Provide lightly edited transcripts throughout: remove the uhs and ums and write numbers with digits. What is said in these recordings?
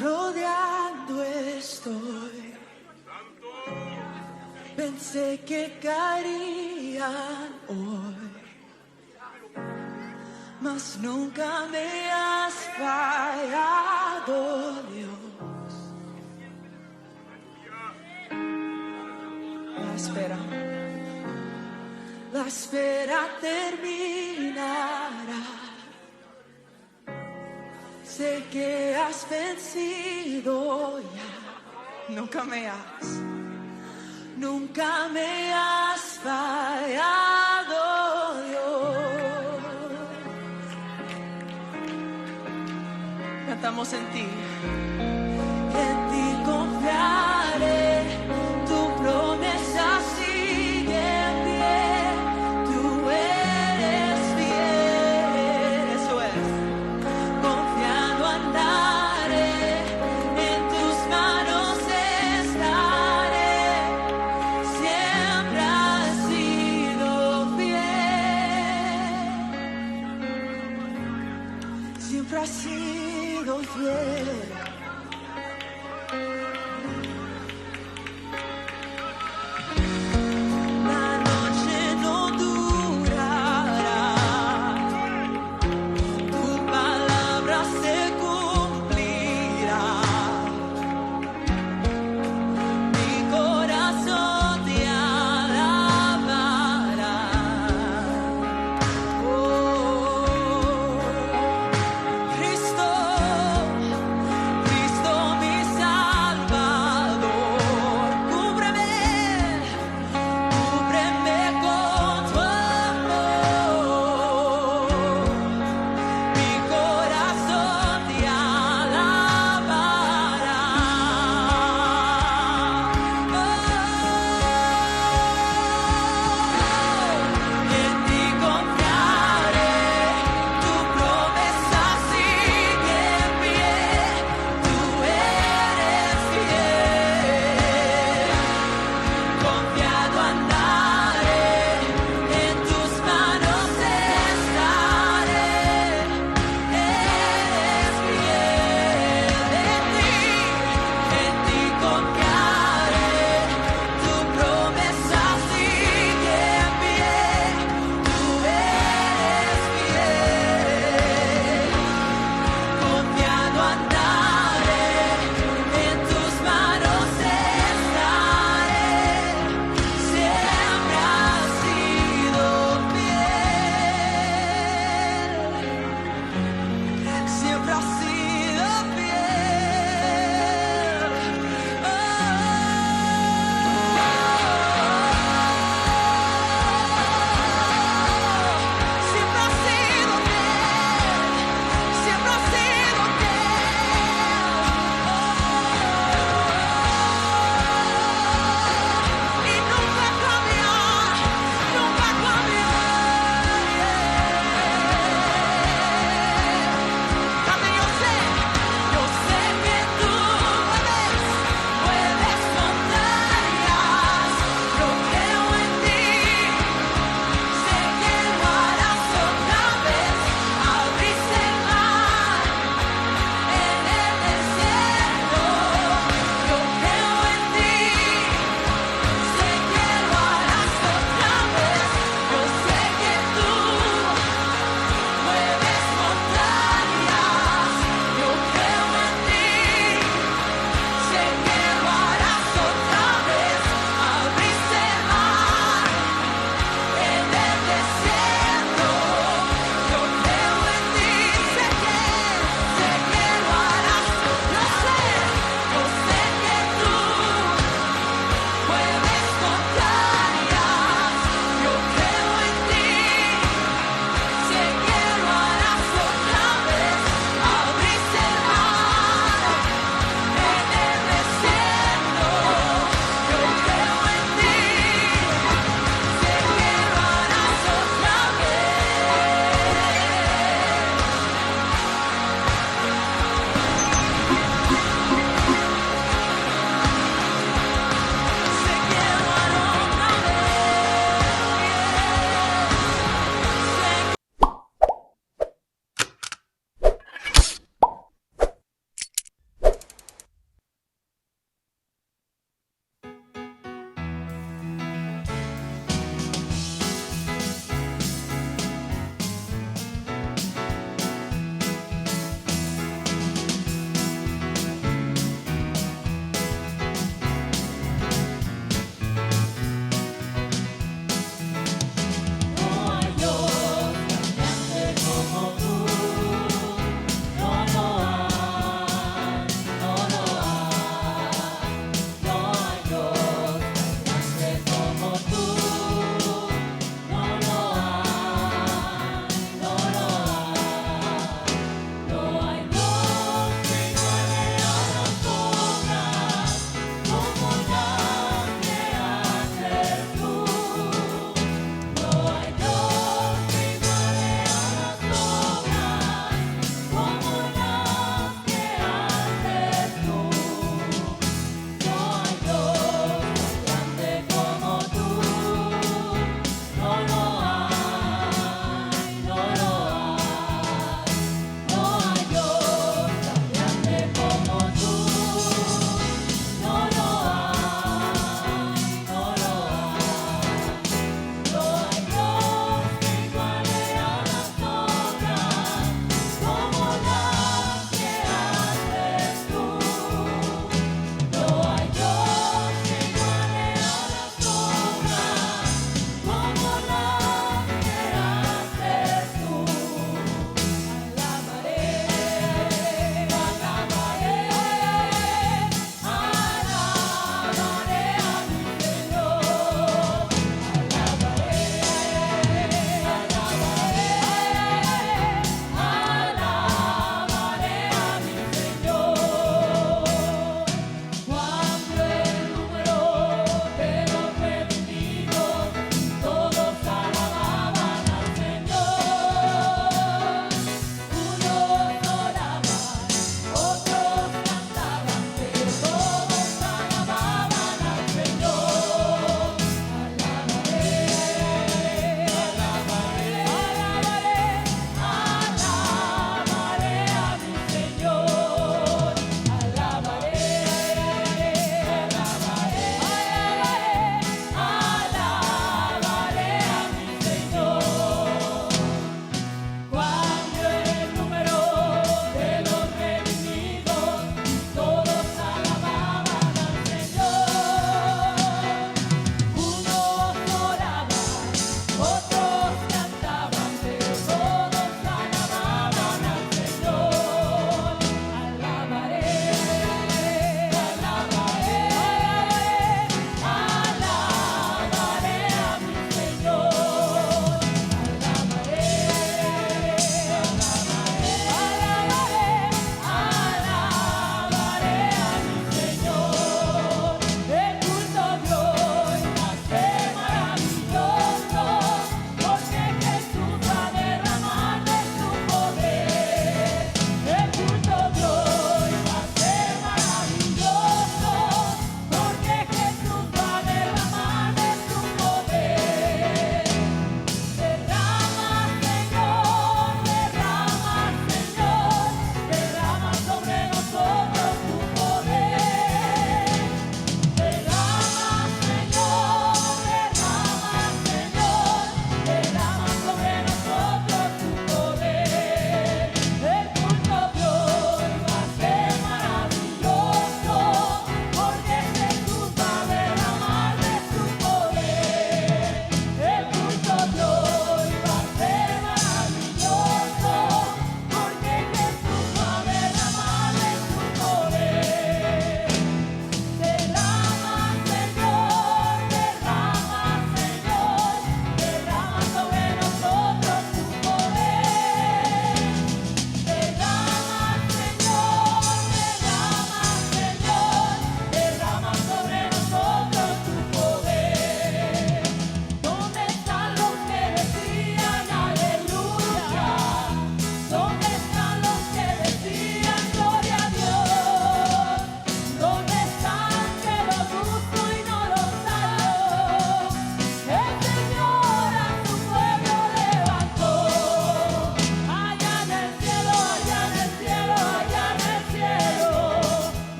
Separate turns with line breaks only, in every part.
Rodeando estoy, pensé que caerían hoy, mas nunca me has fallado, Dios. La espera terminará. Sé que has vencido ya. Nunca me has fallado, Dios. Cantamos en ti. En ti confiaré, tu promesa sigue en pie. Tú eres fiel, eso es. Siempre has sido fiel.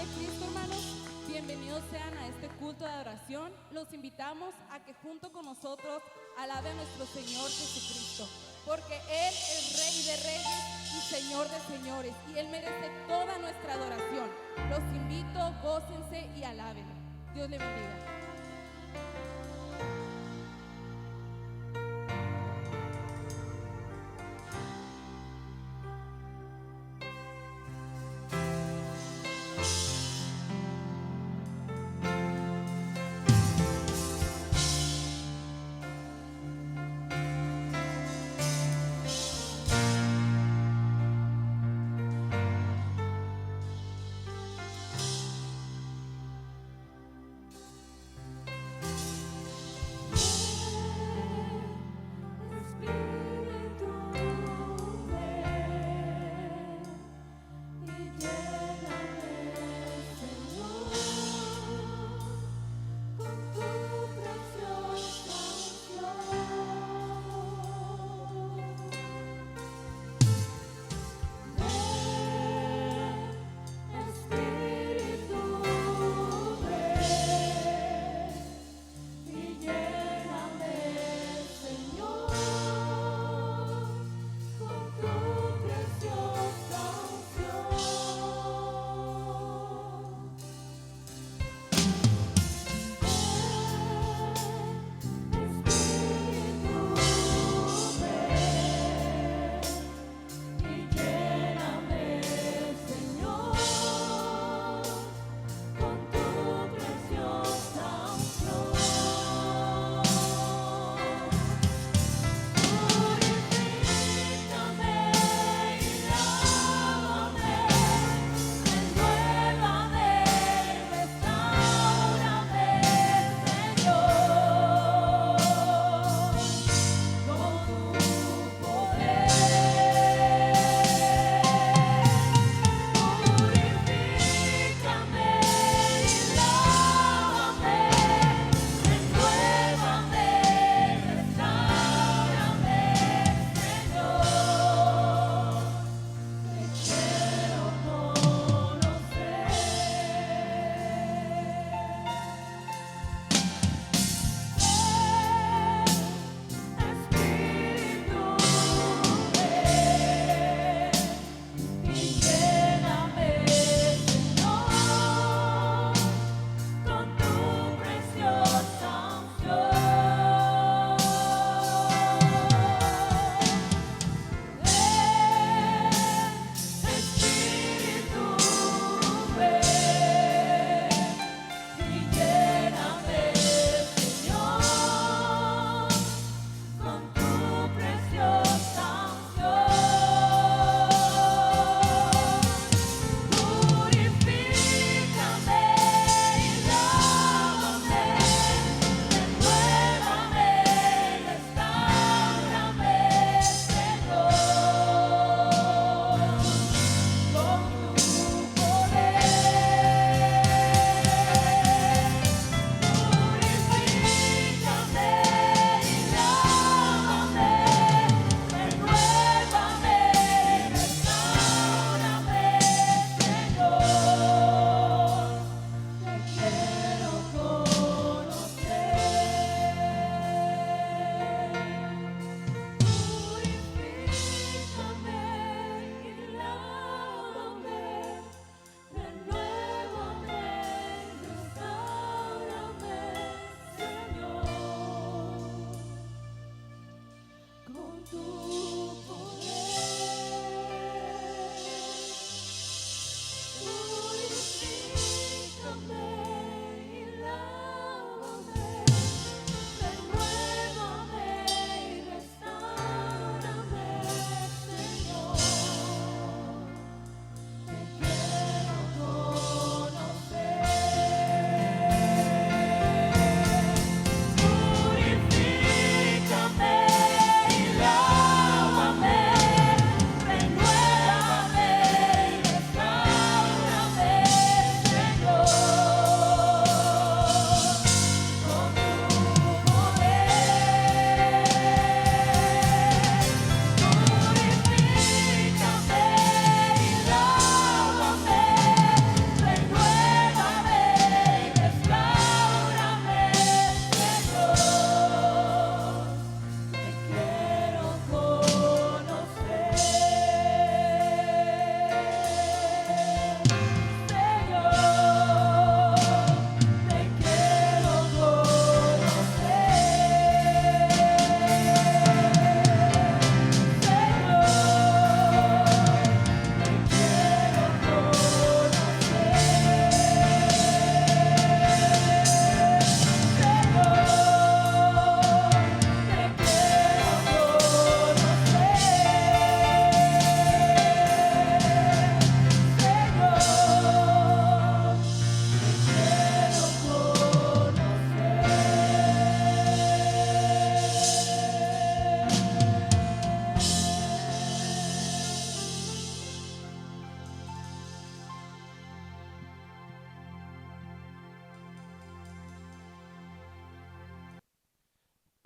de Cristo, hermanos, bienvenidos sean a este culto de adoración. Los invitamos a que junto con nosotros alaben a nuestro Señor Jesucristo, porque Él es Rey de Reyes y Señor de Señores, y Él merece toda nuestra adoración. Los invito, gócense y alaben. Dios le bendiga.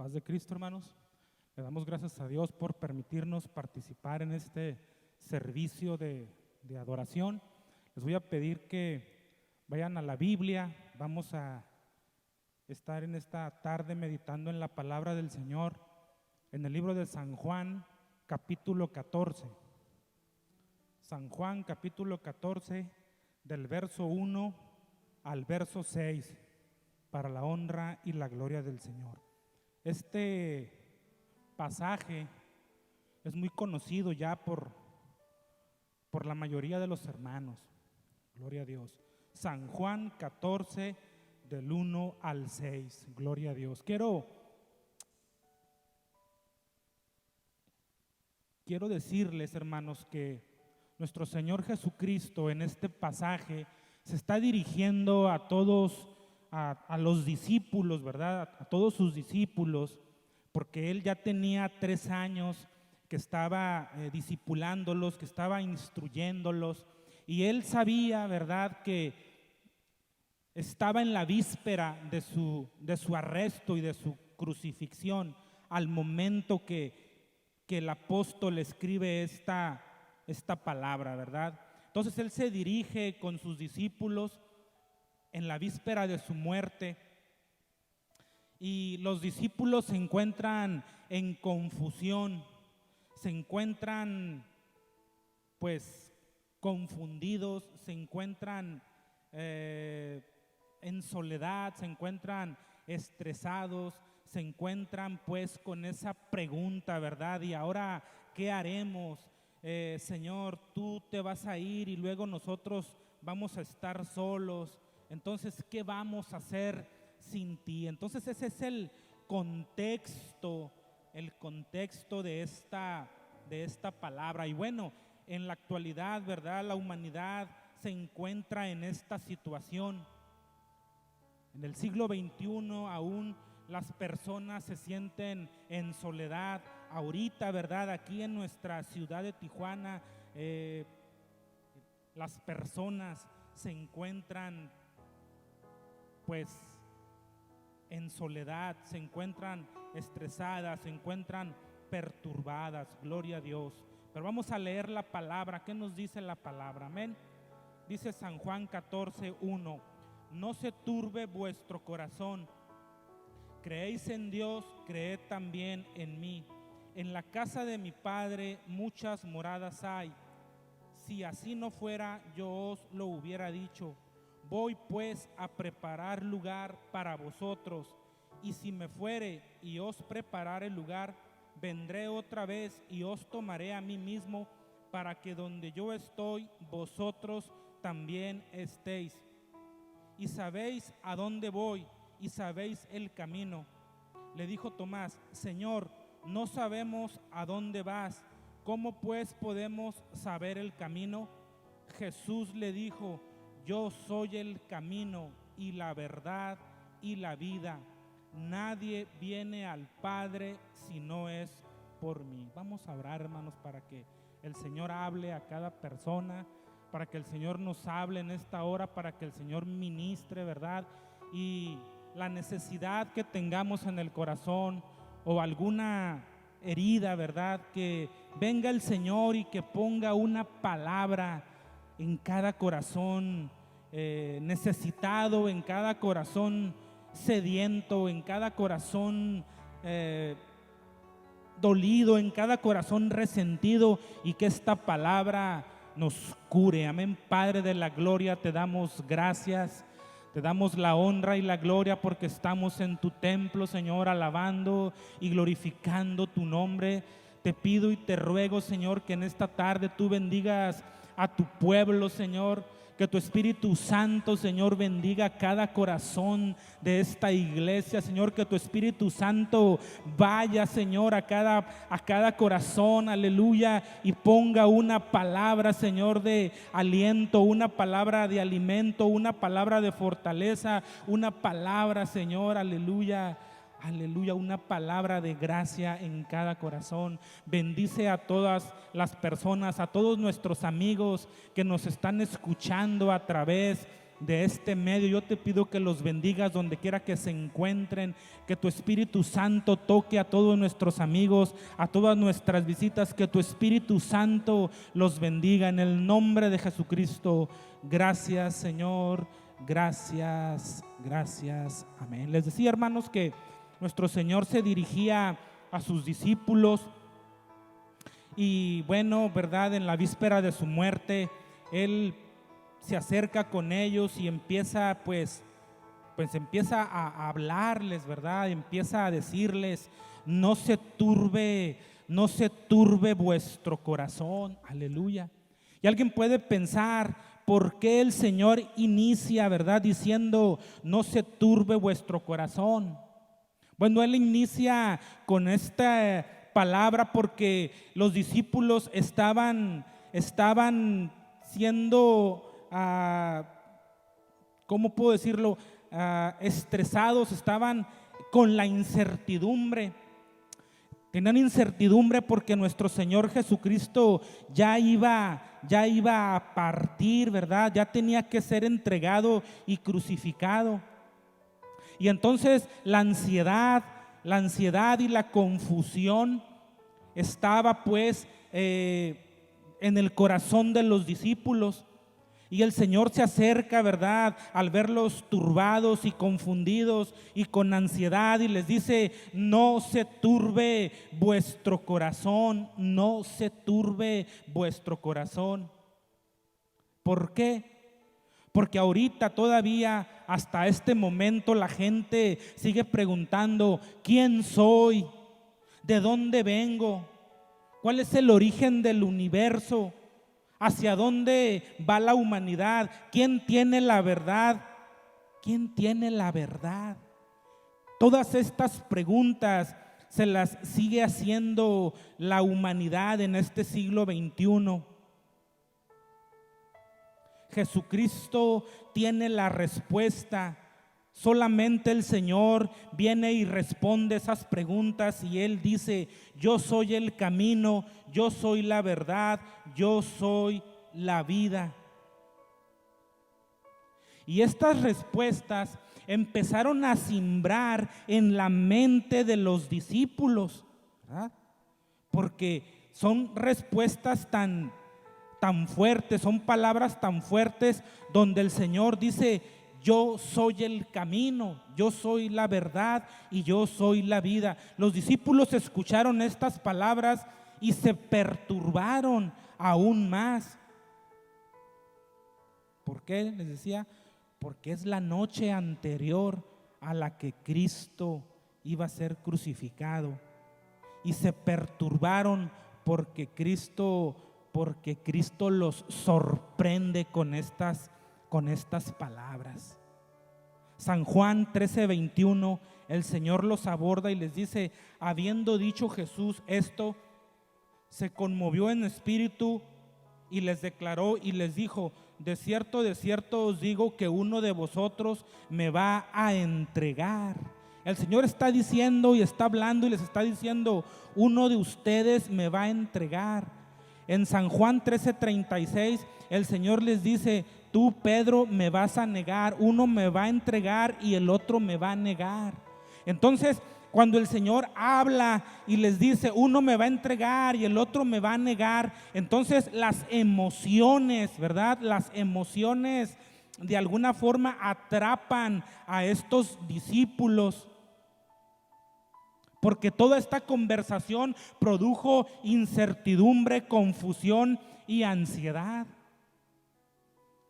paz de Cristo, hermanos. Le damos gracias a Dios por permitirnos participar en este servicio de adoración. Les voy a pedir que vayan a la Biblia. Vamos a estar en esta tarde meditando en la palabra del Señor, en el libro de San Juan, capítulo 14. San Juan, capítulo 14, del verso 1 al verso 6, para la honra y la gloria del Señor. Este pasaje es muy conocido ya por la mayoría de los hermanos. Gloria a Dios. San Juan 14, del 1 al 6. Gloria a Dios. Quiero decirles, hermanos, que nuestro Señor Jesucristo en este pasaje se está dirigiendo a todos, a los discípulos, ¿verdad? A todos sus discípulos, porque Él ya tenía 3 años que estaba discipulándolos, que estaba instruyéndolos, y Él sabía, ¿verdad?, que estaba en la víspera de su arresto y de su crucifixión, al momento que el apóstol escribe esta palabra, ¿verdad? Entonces Él se dirige con sus discípulos en la víspera de su muerte, y los discípulos se encuentran en confusión, se encuentran pues confundidos, se encuentran en soledad, se encuentran estresados, se encuentran pues con esa pregunta, ¿verdad? Y ahora, ¿qué haremos? Señor, tú te vas a ir y luego nosotros vamos a estar solos. Entonces, ¿qué vamos a hacer sin ti? Entonces ese es el contexto de esta palabra. Y bueno, en la actualidad, ¿verdad?, la humanidad se encuentra en esta situación. En el siglo XXI aún las personas se sienten en soledad. Ahorita, ¿verdad?, aquí en nuestra ciudad de Tijuana, las personas se encuentran pues en soledad, se encuentran estresadas, se encuentran perturbadas. Gloria a Dios. Pero vamos a leer la palabra. ¿Qué nos dice la palabra? Amén. Dice San Juan 14, 1: no se turbe vuestro corazón. Creéis en Dios, creed también en mí. En la casa de mi Padre muchas moradas hay. Si así no fuera, yo os lo hubiera dicho. Voy pues a preparar lugar para vosotros. Y si me fuere y os preparare lugar, vendré otra vez y os tomaré a mí mismo, para que donde yo estoy, vosotros también estéis. Y sabéis a dónde voy, y sabéis el camino. Le dijo Tomás: Señor, no sabemos a dónde vas, ¿cómo pues podemos saber el camino? Jesús le dijo: yo soy el camino y la verdad y la vida. Nadie viene al Padre si no es por mí. Vamos a orar, hermanos, para que el Señor hable a cada persona, para que el Señor nos hable en esta hora, para que el Señor ministre, ¿verdad? Y la necesidad que tengamos en el corazón o alguna herida, ¿verdad?, que venga el Señor y que ponga una palabra en cada corazón necesitado, en cada corazón sediento, en cada corazón dolido, en cada corazón resentido, y que esta palabra nos cure. Amén. Padre de la gloria, te damos gracias, te damos la honra y la gloria porque estamos en tu templo, Señor, alabando y glorificando tu nombre. Te pido y te ruego, Señor, que en esta tarde tú bendigas a tu pueblo, Señor. Que tu Espíritu Santo, Señor, bendiga cada corazón de esta iglesia, Señor. Que tu Espíritu Santo vaya, Señor, a cada corazón, aleluya, y ponga una palabra, Señor, de aliento, una palabra de alimento, una palabra de fortaleza, una palabra, Señor, aleluya, aleluya, una palabra de gracia en cada corazón. Bendice a todas las personas, a todos nuestros amigos que nos están escuchando a través de este medio. Yo te pido que los bendigas donde quiera que se encuentren, que tu Espíritu Santo toque a todos nuestros amigos, a todas nuestras visitas, que tu Espíritu Santo los bendiga en el nombre de Jesucristo. Gracias, Señor, gracias, gracias, amén. Les decía, hermanos, que nuestro Señor se dirigía a sus discípulos y bueno, verdad, en la víspera de su muerte, Él se acerca con ellos y empieza pues empieza a hablarles, verdad, empieza a decirles: no se turbe vuestro corazón, aleluya. Y alguien puede pensar, ¿por qué el Señor inicia, verdad, diciendo no se turbe vuestro corazón? Bueno, Él inicia con esta palabra porque los discípulos estaban siendo, ¿cómo puedo decirlo? Estresados, estaban con la incertidumbre. Tenían incertidumbre porque nuestro Señor Jesucristo ya iba a partir, ¿verdad? Ya tenía que ser entregado y crucificado. Y entonces la ansiedad y la confusión estaba pues en el corazón de los discípulos. Y el Señor se acerca, ¿verdad?, al verlos turbados y confundidos y con ansiedad, y les dice: no se turbe vuestro corazón, no se turbe vuestro corazón. ¿Por qué? Porque ahorita todavía, hasta este momento, la gente sigue preguntando: ¿quién soy? ¿De dónde vengo? ¿Cuál es el origen del universo? ¿Hacia dónde va la humanidad? ¿Quién tiene la verdad? ¿Quién tiene la verdad? Todas estas preguntas se las sigue haciendo la humanidad en este siglo XXI. Jesucristo tiene la respuesta. Solamente el Señor viene y responde esas preguntas, y Él dice: yo soy el camino, yo soy la verdad, yo soy la vida. Y estas respuestas empezaron a simbrar en la mente de los discípulos, ¿verdad? Porque son respuestas tan fuertes, son palabras tan fuertes, donde el Señor dice: yo soy el camino, yo soy la verdad y yo soy la vida. Los discípulos escucharon estas palabras y se perturbaron aún más. ¿Por qué? Les decía, porque es la noche anterior a la que Cristo iba a ser crucificado. Y se perturbaron porque Cristo los sorprende con estas palabras. San Juan 13:21, el Señor los aborda y les dice: habiendo dicho Jesús esto, se conmovió en espíritu y les declaró y les dijo: de cierto os digo que uno de vosotros me va a entregar. El Señor está diciendo y está hablando y les está diciendo: uno de ustedes me va a entregar. En San Juan 13:36, el Señor les dice: tú, Pedro, me vas a negar, uno me va a entregar y el otro me va a negar. Entonces, cuando el Señor habla y les dice: uno me va a entregar y el otro me va a negar, entonces las emociones, ¿verdad? Las emociones de alguna forma atrapan a estos discípulos, porque toda esta conversación produjo incertidumbre, confusión y ansiedad.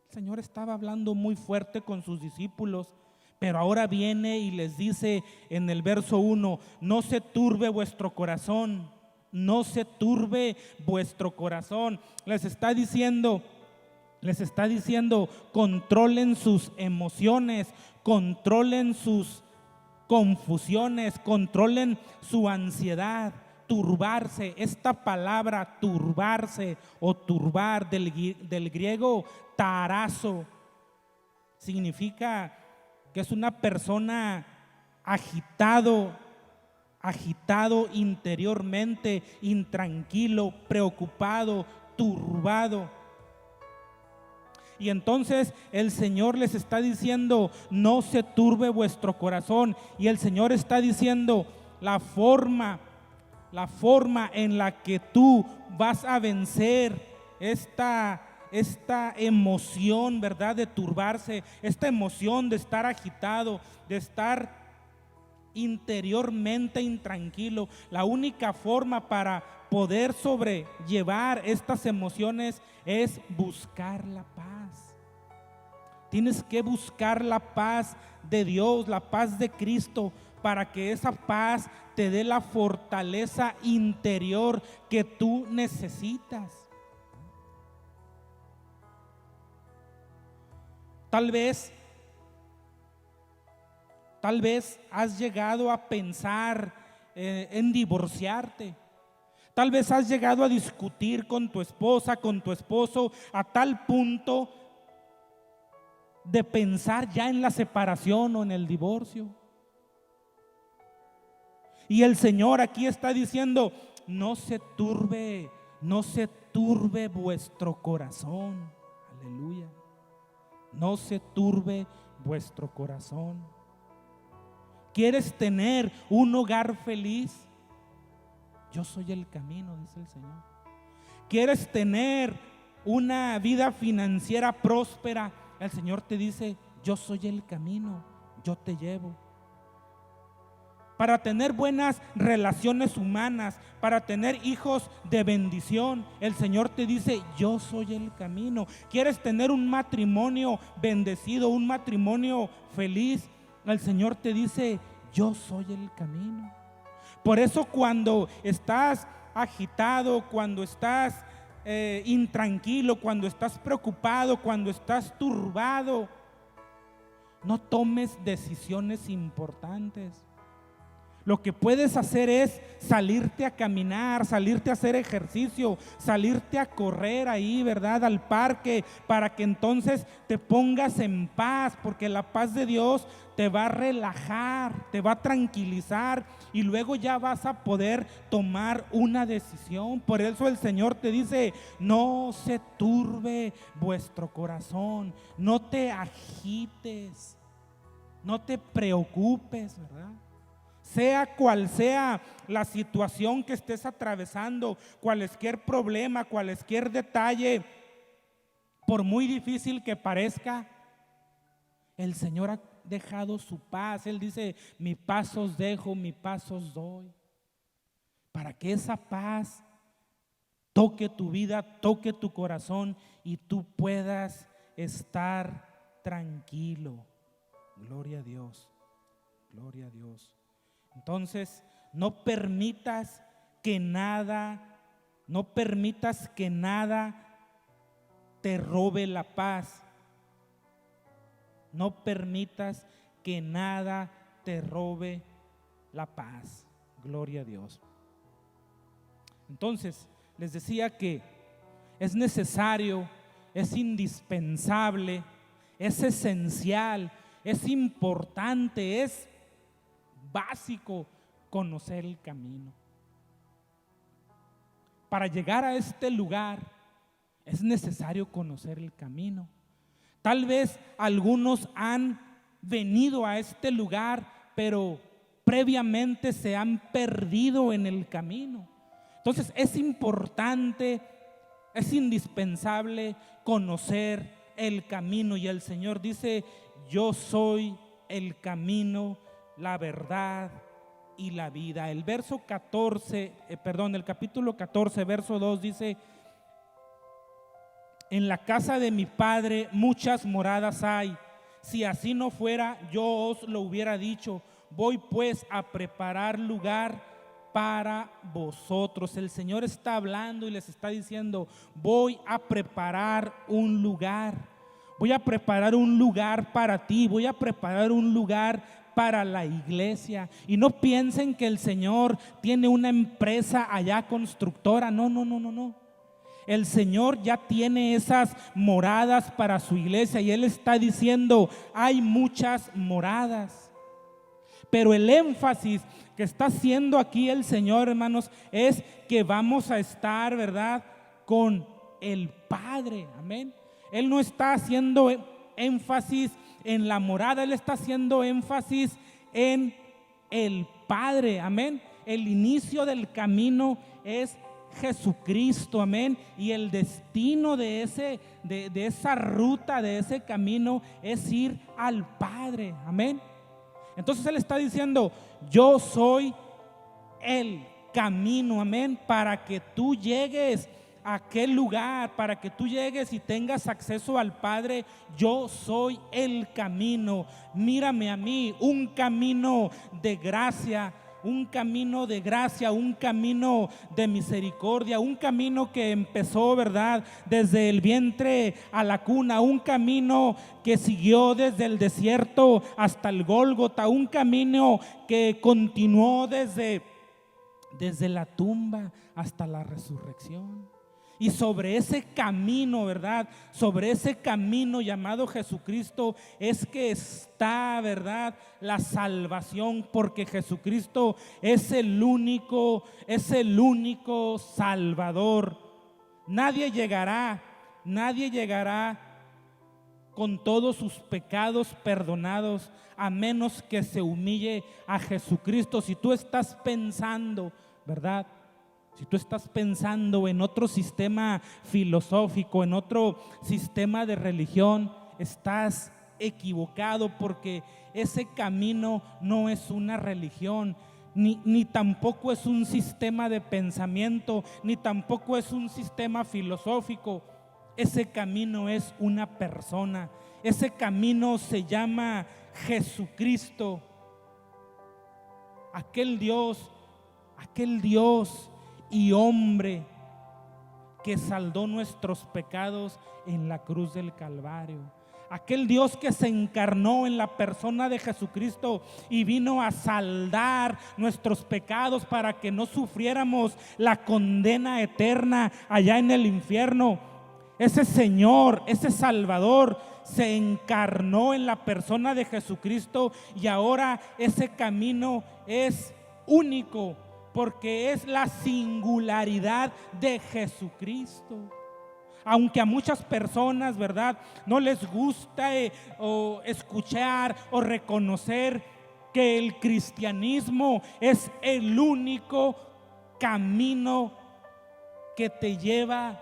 El Señor estaba hablando muy fuerte con sus discípulos, pero ahora viene y les dice en el verso 1: no se turbe vuestro corazón, no se turbe vuestro corazón. Les está diciendo, controlen sus emociones, controlen sus confusiones, controlen su ansiedad. Turbarse, esta palabra turbarse o turbar del griego tarazo, significa que es una persona agitado interiormente, intranquilo, preocupado, turbado. Y entonces el Señor les está diciendo, no se turbe vuestro corazón. Y el Señor está diciendo, la forma en la que tú vas a vencer esta emoción, ¿verdad? De turbarse, esta emoción de estar agitado, de estar interiormente intranquilo. La única forma para poder sobrellevar estas emociones es buscar la paz. Tienes que buscar la paz de Dios, la paz de Cristo, para que esa paz te dé la fortaleza interior que tú necesitas. Tal vez has llegado a pensar en divorciarte. Tal vez has llegado a discutir con tu esposa, con tu esposo, a tal punto de pensar ya en la separación o en el divorcio. Y el Señor aquí está diciendo, no se turbe vuestro corazón. Aleluya. No se turbe vuestro corazón. ¿Quieres tener un hogar feliz? Yo soy el camino, dice el Señor. ¿Quieres tener una vida financiera próspera? El Señor te dice, yo soy el camino, yo te llevo. Para tener buenas relaciones humanas, para tener hijos de bendición, el Señor te dice, yo soy el camino. ¿Quieres tener un matrimonio bendecido, un matrimonio feliz? El Señor te dice, yo soy el camino. Por eso cuando estás agitado, cuando estás intranquilo, cuando estás preocupado, cuando estás turbado, no tomes decisiones importantes. Lo que puedes hacer es salirte a caminar, salirte a hacer ejercicio, salirte a correr ahí, ¿verdad? Al parque, para que entonces te pongas en paz, porque la paz de Dios te va a relajar, te va a tranquilizar y luego ya vas a poder tomar una decisión. Por eso el Señor te dice, no se turbe vuestro corazón, no te agites, no te preocupes, ¿verdad? Sea cual sea la situación que estés atravesando, cualquier problema, cualquier detalle, por muy difícil que parezca, el Señor ha dejado su paz. Él dice, mi paz os dejo, mi paz os doy. Para que esa paz toque tu vida, toque tu corazón y tú puedas estar tranquilo. Gloria a Dios, gloria a Dios. Entonces, no permitas que nada te robe la paz. No permitas que nada te robe la paz. Gloria a Dios. Entonces, les decía que es necesario, es indispensable, es esencial, es importante, es básico conocer el camino. Para llegar a este lugar es necesario conocer el camino. Tal vez algunos han venido a este lugar, pero previamente se han perdido en el camino. Entonces es importante, es indispensable conocer el camino. Y el Señor dice, yo soy el camino, la verdad y la vida. El capítulo 14, verso 2 dice, en la casa de mi Padre muchas moradas hay. Si así no fuera, yo os lo hubiera dicho. Voy pues a preparar lugar para vosotros. El Señor está hablando y les está diciendo, voy a preparar un lugar. Voy a preparar un lugar para ti. Voy a preparar un lugar para la iglesia. Y no piensen que el Señor tiene una empresa allá constructora. No. El Señor ya tiene esas moradas para su iglesia y Él está diciendo, hay muchas moradas. Pero el énfasis que está haciendo aquí el Señor, hermanos, es que vamos a estar, ¿verdad?, con el Padre. Amén. Él no está haciendo énfasis en la morada, Él está haciendo énfasis en el Padre, amén. El inicio del camino es Jesucristo, amén. Y el destino de esa ruta, de ese camino, es ir al Padre, amén. Entonces Él está diciendo: yo soy el camino, amén, para que tú llegues a aquel lugar, para que tú llegues y tengas acceso al Padre. Yo soy el camino. Mírame a mí, un camino de gracia, un camino de gracia, un camino de misericordia, un camino que empezó, ¿verdad?, desde el vientre a la cuna, un camino que siguió desde el desierto hasta el Gólgota, un camino que continuó desde la tumba hasta la resurrección. Y sobre ese camino, ¿verdad?, sobre ese camino llamado Jesucristo es que está, ¿verdad?, la salvación, porque Jesucristo es el único Salvador. Nadie llegará con todos sus pecados perdonados a menos que se humille a Jesucristo. Si tú estás pensando, ¿verdad?, si tú estás pensando en otro sistema filosófico, en otro sistema de religión, estás equivocado, porque ese camino no es una religión, ni tampoco es un sistema de pensamiento, ni tampoco es un sistema filosófico. Ese camino es una persona. Ese camino se llama Jesucristo. Aquel Dios y hombre que saldó nuestros pecados en la cruz del Calvario. Aquel Dios que se encarnó en la persona de Jesucristo y vino a saldar nuestros pecados para que no sufriéramos la condena eterna allá en el infierno. Ese Señor, ese Salvador, se encarnó en la persona de Jesucristo, y ahora ese camino es único, porque es la singularidad de Jesucristo. Aunque a muchas personas, ¿verdad?, no les gusta o escuchar o reconocer que el cristianismo es el único camino que te lleva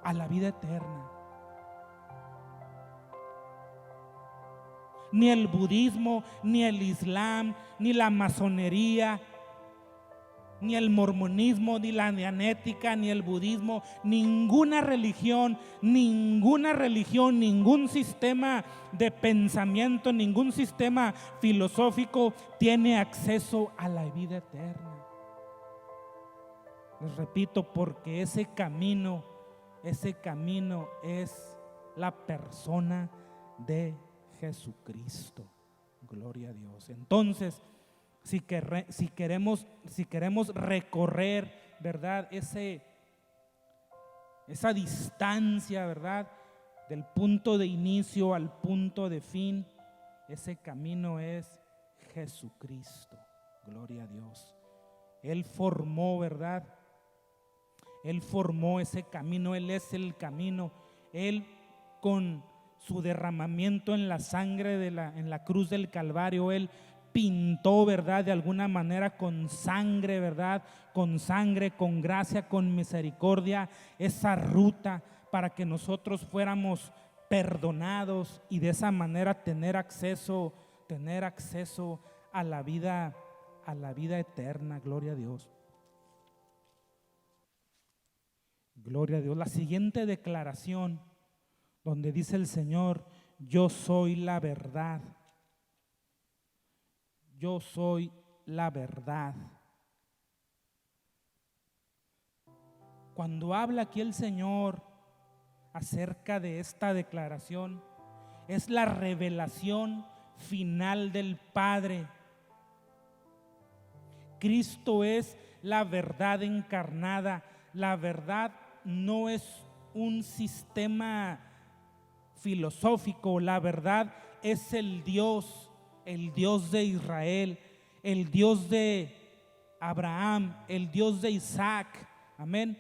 a la vida eterna. Ni el budismo, ni el islam, ni la masonería, ni el mormonismo, ni la dianética, ni el budismo, ninguna religión, ningún sistema de pensamiento, ningún sistema filosófico tiene acceso a la vida eterna. Les repito, porque ese camino es la persona de Jesucristo. Gloria a Dios. Entonces, si queremos recorrer, ¿verdad?, esa distancia, ¿verdad?, del punto de inicio al punto de fin, ese camino es Jesucristo. Gloria a Dios. Él formó, ¿verdad?, Él formó ese camino. Él es el camino. Él, con su derramamiento en la sangre en la cruz del Calvario, Él pintó, ¿verdad?, de alguna manera con sangre, ¿verdad?, con sangre, con gracia, con misericordia, esa ruta para que nosotros fuéramos perdonados y de esa manera tener acceso a la vida eterna. Gloria a Dios. Gloria a Dios. La siguiente declaración, donde dice el Señor: yo soy la verdad. Yo soy la verdad. Cuando habla aquí el Señor acerca de esta declaración, es la revelación final del Padre. Cristo es la verdad encarnada. La verdad no es un sistema filosófico. La verdad es el Dios de Israel, el Dios de Abraham, el Dios de Isaac. Amén.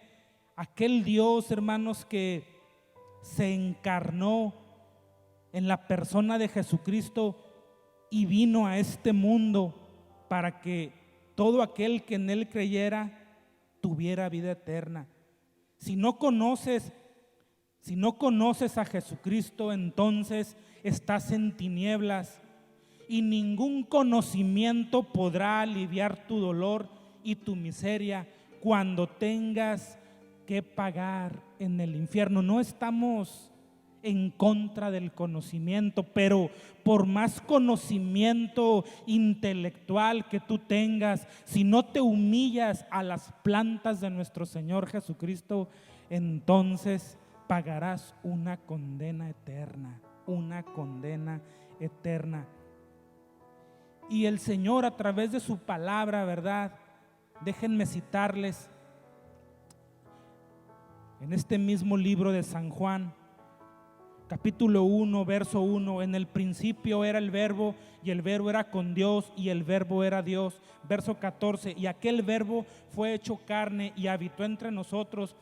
Aquel Dios, hermanos, que se encarnó en la persona de Jesucristo y vino a este mundo para que todo aquel que en Él creyera tuviera vida eterna. Si no conoces a Jesucristo, entonces estás en tinieblas y ningún conocimiento podrá aliviar tu dolor y tu miseria cuando tengas que pagar en el infierno. No estamos en contra del conocimiento, pero por más conocimiento intelectual que tú tengas, si no te humillas a las plantas de nuestro Señor Jesucristo, entonces pagarás una condena eterna, una condena eterna. Y el Señor, a través de su palabra, ¿verdad? Déjenme citarles en este mismo libro de San Juan, capítulo 1, verso 1: en el principio era el verbo, y el verbo era con Dios, y el verbo era Dios. Verso 14: y aquel verbo fue hecho carne y habitó entre nosotros,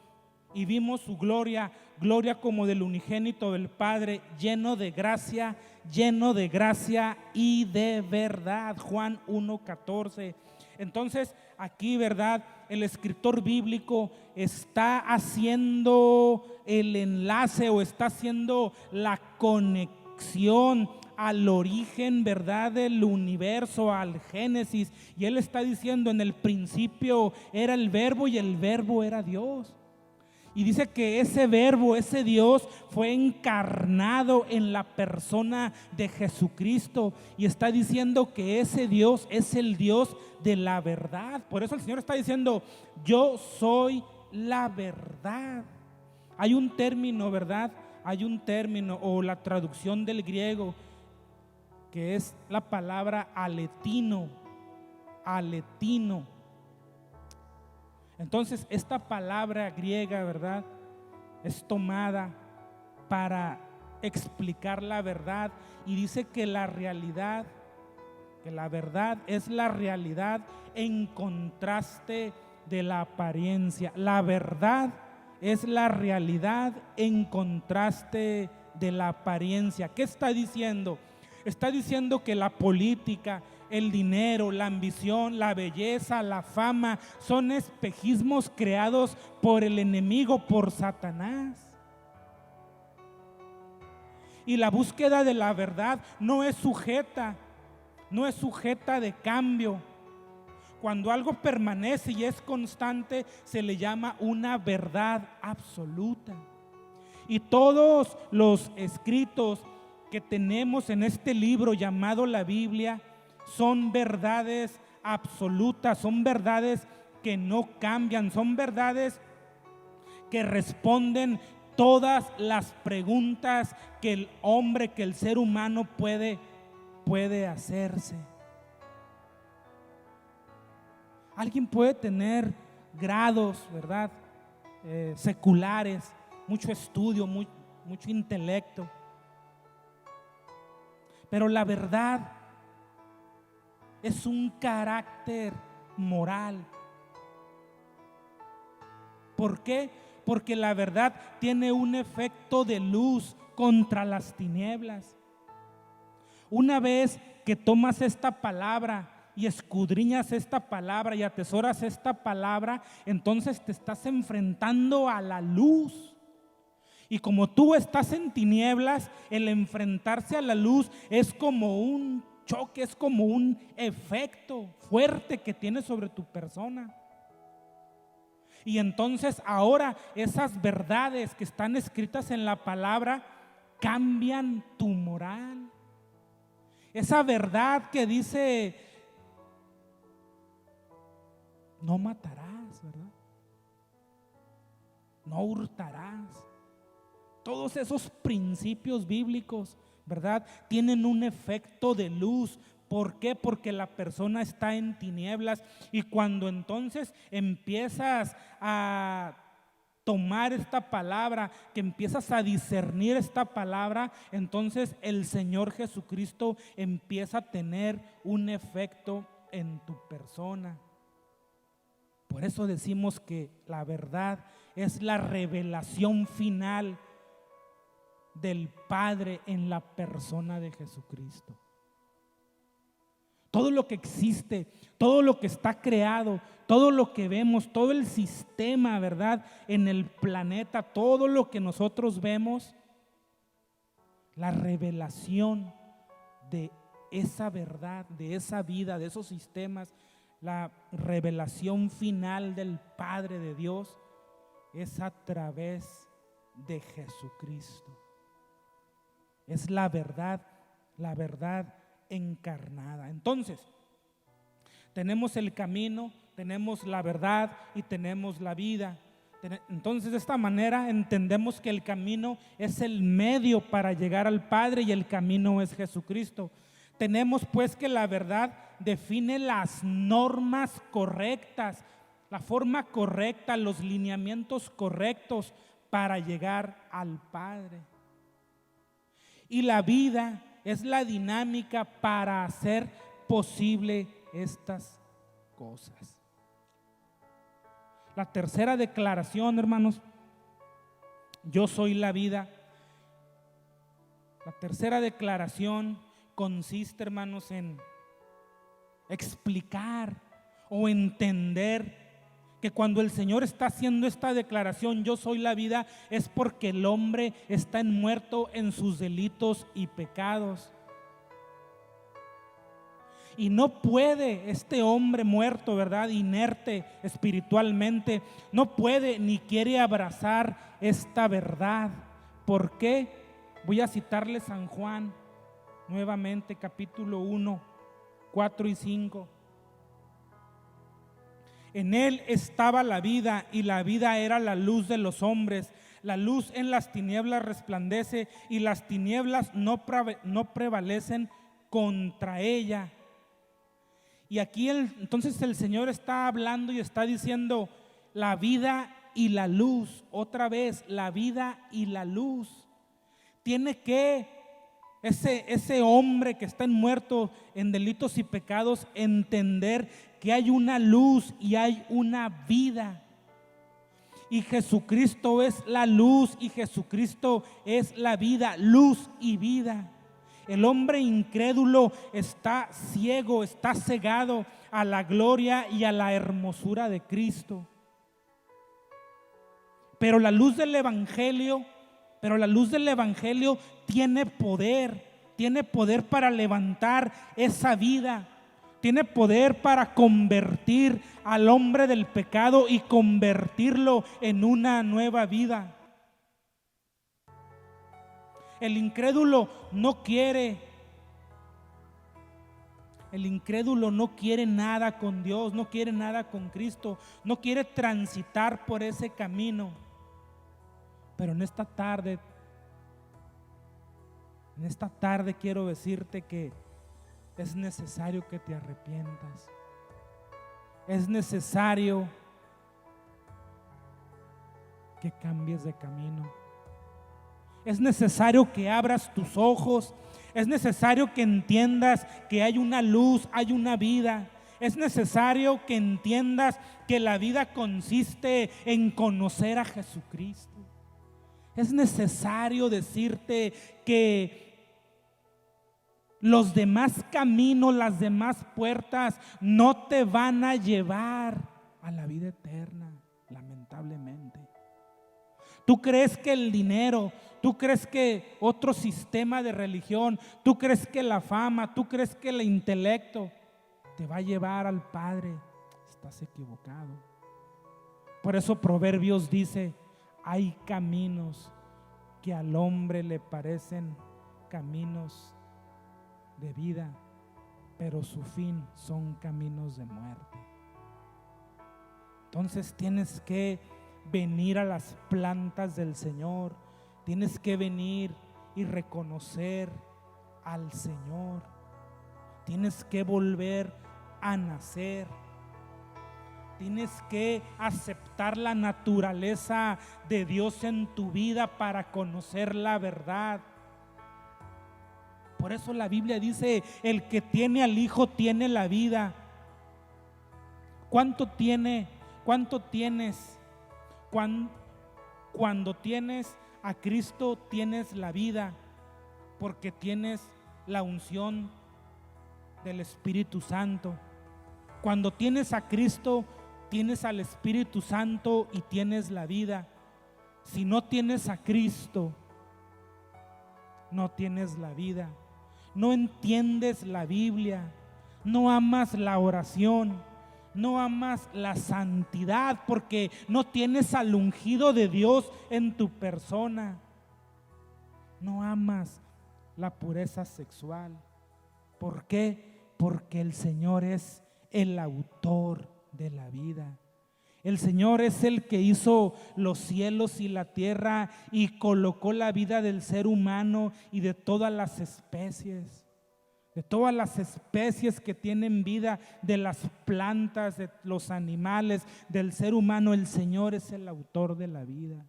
y vimos su gloria, gloria como del unigénito del Padre, lleno de gracia y de verdad. Juan 1:14. Entonces aquí, ¿verdad?, el escritor bíblico está haciendo el enlace o está haciendo la conexión al origen, ¿verdad?, del universo, al Génesis, y él está diciendo: en el principio era el verbo y el verbo era Dios. Y dice que ese verbo, ese Dios, fue encarnado en la persona de Jesucristo. Y está diciendo que ese Dios es el Dios de la verdad. Por eso el Señor está diciendo: yo soy la verdad. Hay un término, ¿verdad? Hay un término, o la traducción del griego, que es la palabra aletino. Aletino. Entonces esta palabra griega, ¿verdad?, es tomada para explicar la verdad, y dice que la realidad, que la verdad es la realidad en contraste de la apariencia. La verdad es la realidad en contraste de la apariencia. ¿Qué está diciendo? Está diciendo que la política, el dinero, la ambición, la belleza, la fama son espejismos creados por el enemigo, por Satanás. Y la búsqueda de la verdad no es sujeta de cambio. Cuando algo permanece y es constante, se le llama una verdad absoluta. Y todos los escritos que tenemos en este libro llamado la Biblia son verdades absolutas, son verdades que no cambian, son verdades que responden todas las preguntas que el hombre, que el ser humano puede hacerse. Alguien puede tener grados, ¿verdad?, seculares, mucho estudio, mucho intelecto, pero la verdad es un carácter moral. ¿Por qué? Porque la verdad tiene un efecto de luz contra las tinieblas. Una vez que tomas esta palabra y escudriñas esta palabra y atesoras esta palabra, entonces te estás enfrentando a la luz. Y como tú estás en tinieblas, el enfrentarse a la luz es como un choque, es como un efecto fuerte que tiene sobre tu persona. Y entonces ahora esas verdades que están escritas en la palabra cambian tu moral. Esa verdad que dice: no matarás, ¿verdad?, no hurtarás. Todos esos principios bíblicos, ¿verdad?, tienen un efecto de luz. ¿Por qué? Porque la persona está en tinieblas, y cuando entonces empiezas a tomar esta palabra, que empiezas a discernir esta palabra, entonces el Señor Jesucristo empieza a tener un efecto en tu persona. Por eso decimos que la verdad es la revelación final del Padre en la persona de Jesucristo. Todo lo que existe, todo lo que está creado, todo lo que vemos, todo el sistema, ¿verdad? En el planeta, todo lo que nosotros vemos, la revelación de esa verdad, de esa vida, de esos sistemas, la revelación final del Padre de Dios es a través de Jesucristo. Es la verdad encarnada. Entonces, tenemos el camino, tenemos la verdad y tenemos la vida. Entonces, de esta manera entendemos que el camino es el medio para llegar al Padre y el camino es Jesucristo. Tenemos pues que la verdad define las normas correctas, la forma correcta, los lineamientos correctos para llegar al Padre. Y la vida es la dinámica para hacer posible estas cosas. La tercera declaración, hermanos, yo soy la vida. La tercera declaración consiste, hermanos, en explicar o entender que cuando el Señor está haciendo esta declaración, yo soy la vida, es porque el hombre está muerto en sus delitos y pecados. Y no puede este hombre muerto, ¿verdad? Inerte espiritualmente, no puede ni quiere abrazar esta verdad. ¿Por qué? Voy a citarle San Juan nuevamente, capítulo 1, 4 y 5. En él estaba la vida y la vida era la luz de los hombres. La luz en las tinieblas resplandece y las tinieblas no prevalecen contra ella. Y aquí entonces el Señor está hablando y está diciendo la vida y la luz. Otra vez, la vida y la luz. Tiene que ese hombre que está muerto en delitos y pecados entender que hay una luz y hay una vida. Y Jesucristo es la luz y Jesucristo es la vida, luz y vida. El hombre incrédulo está ciego, está cegado a la gloria y a la hermosura de Cristo. Pero la luz del Evangelio tiene poder para levantar esa vida. Tiene poder para convertir al hombre del pecado y convertirlo en una nueva vida. El incrédulo no quiere nada con Dios, no quiere nada con Cristo, no quiere transitar por ese camino. Pero en esta tarde quiero decirte que es necesario que te arrepientas. Es necesario que cambies de camino. Es necesario que abras tus ojos. Es necesario que entiendas que hay una luz, hay una vida. Es necesario que entiendas que la vida consiste en conocer a Jesucristo. Es necesario decirte que los demás caminos, las demás puertas no te van a llevar a la vida eterna, lamentablemente. Tú crees que el dinero, tú crees que otro sistema de religión, tú crees que la fama, tú crees que el intelecto te va a llevar al Padre. Estás equivocado. Por eso Proverbios dice: hay caminos que al hombre le parecen caminos de vida, pero su fin son caminos de muerte. Entonces tienes que venir a las plantas del Señor, tienes que venir y reconocer al Señor, tienes que volver a nacer, tienes que aceptar la naturaleza de Dios en tu vida para conocer la verdad. Por eso la Biblia dice: el que tiene al Hijo tiene la vida. ¿Cuánto tienes cuando tienes a Cristo tienes la vida, porque tienes la unción del Espíritu Santo. Cuando tienes a Cristo, tienes al Espíritu Santo y tienes la vida. Si no tienes a Cristo, no tienes la vida. No entiendes la Biblia, no amas la oración, no amas la santidad, porque no tienes al ungido de Dios en tu persona. No amas la pureza sexual. ¿Por qué? Porque el Señor es el autor de la vida. El Señor es el que hizo los cielos y la tierra y colocó la vida del ser humano y de todas las especies. De todas las especies que tienen vida, de las plantas, de los animales, del ser humano, el Señor es el autor de la vida.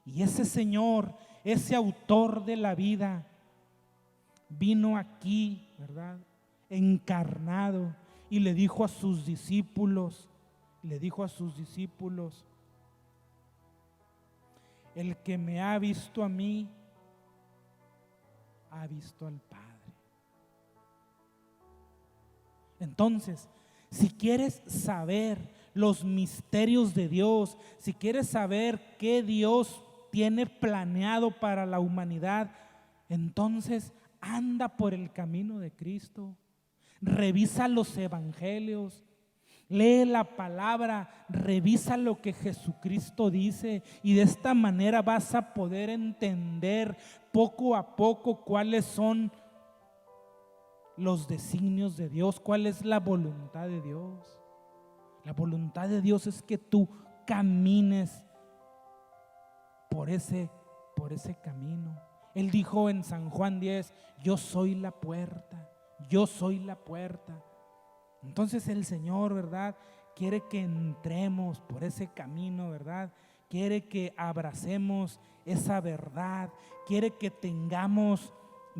Y ese Señor, ese autor de la vida, vino aquí, ¿verdad?, encarnado, y le dijo a sus discípulos, el que me ha visto a mí, ha visto al Padre. Entonces, si quieres saber los misterios de Dios, si quieres saber qué Dios tiene planeado para la humanidad, entonces anda por el camino de Cristo. Revisa los evangelios, lee la palabra, revisa lo que Jesucristo dice, y de esta manera vas a poder entender poco a poco cuáles son los designios de Dios, cuál es la voluntad de Dios. La voluntad de Dios es que tú camines por ese camino. Él dijo en San Juan 10, yo soy la puerta, yo soy la puerta. Entonces el Señor, ¿verdad?, quiere que entremos por ese camino, ¿verdad? Quiere que abracemos esa verdad, quiere que tengamos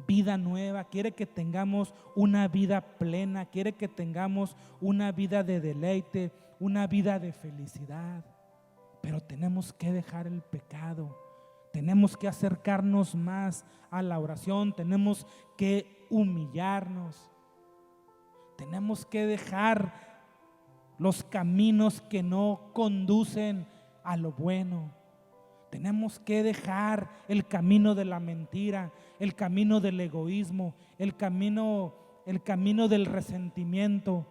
vida nueva, quiere que tengamos una vida plena, quiere que tengamos una vida de deleite, una vida de felicidad. Pero tenemos que dejar el pecado, tenemos que acercarnos más a la oración, tenemos que humillarnos, tenemos que dejar los caminos que no conducen a lo bueno. Tenemos que dejar el camino de la mentira, el camino del egoísmo, el camino del resentimiento,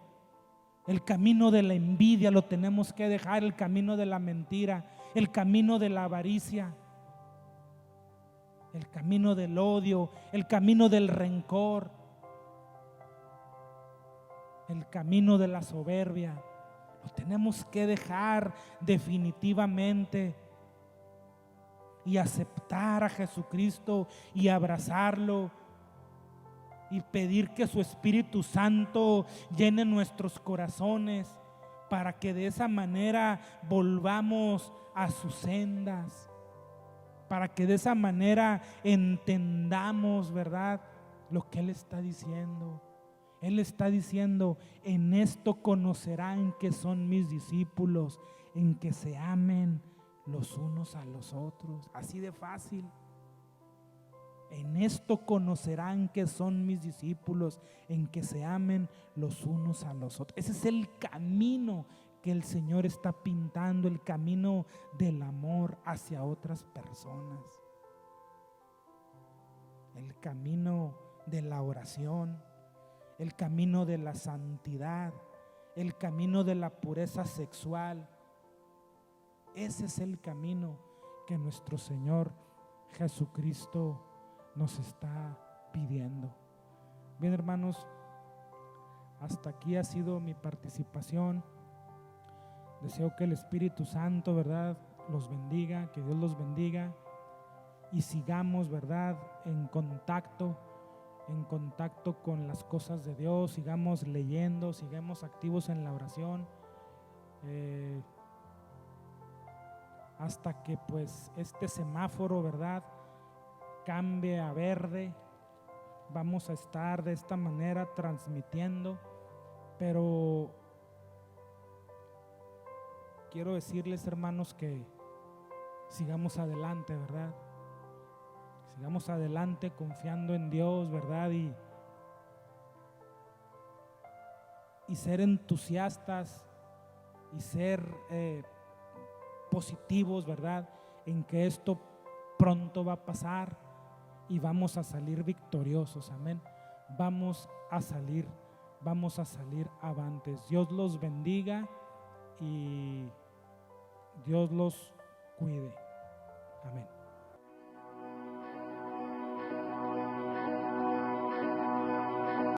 el camino de la envidia. Lo tenemos que dejar, el camino de la mentira, el camino de la avaricia, el camino del odio, el camino del rencor, el camino de la soberbia. Lo tenemos que dejar definitivamente y aceptar a Jesucristo y abrazarlo y pedir que su Espíritu Santo llene nuestros corazones para que de esa manera volvamos a sus sendas, para que de esa manera entendamos, ¿verdad?, lo que Él está diciendo. Él está diciendo, en esto conocerán que son mis discípulos, en que se amen los unos a los otros. Así de fácil. En esto conocerán que son mis discípulos, en que se amen los unos a los otros. Ese es el camino que el Señor está pintando, el camino del amor hacia otras personas, el camino de la oración, el camino de la santidad, el camino de la pureza sexual. Ese es el camino que nuestro Señor Jesucristo nos está pidiendo. Bien, hermanos, hasta aquí ha sido mi participación. Deseo que el Espíritu Santo, ¿verdad?, los bendiga, que Dios los bendiga y sigamos, ¿verdad?, en contacto con las cosas de Dios, sigamos leyendo, sigamos activos en la oración, hasta que pues este semáforo, ¿verdad?, cambie a verde. Vamos a estar de esta manera transmitiendo, pero quiero decirles, hermanos, que sigamos adelante, ¿verdad? Sigamos adelante confiando en Dios, ¿verdad? Y ser entusiastas y ser positivos, ¿verdad? En que esto pronto va a pasar y vamos a salir victoriosos, amén. Vamos a salir avantes. Dios los bendiga y Dios los cuide. Amén.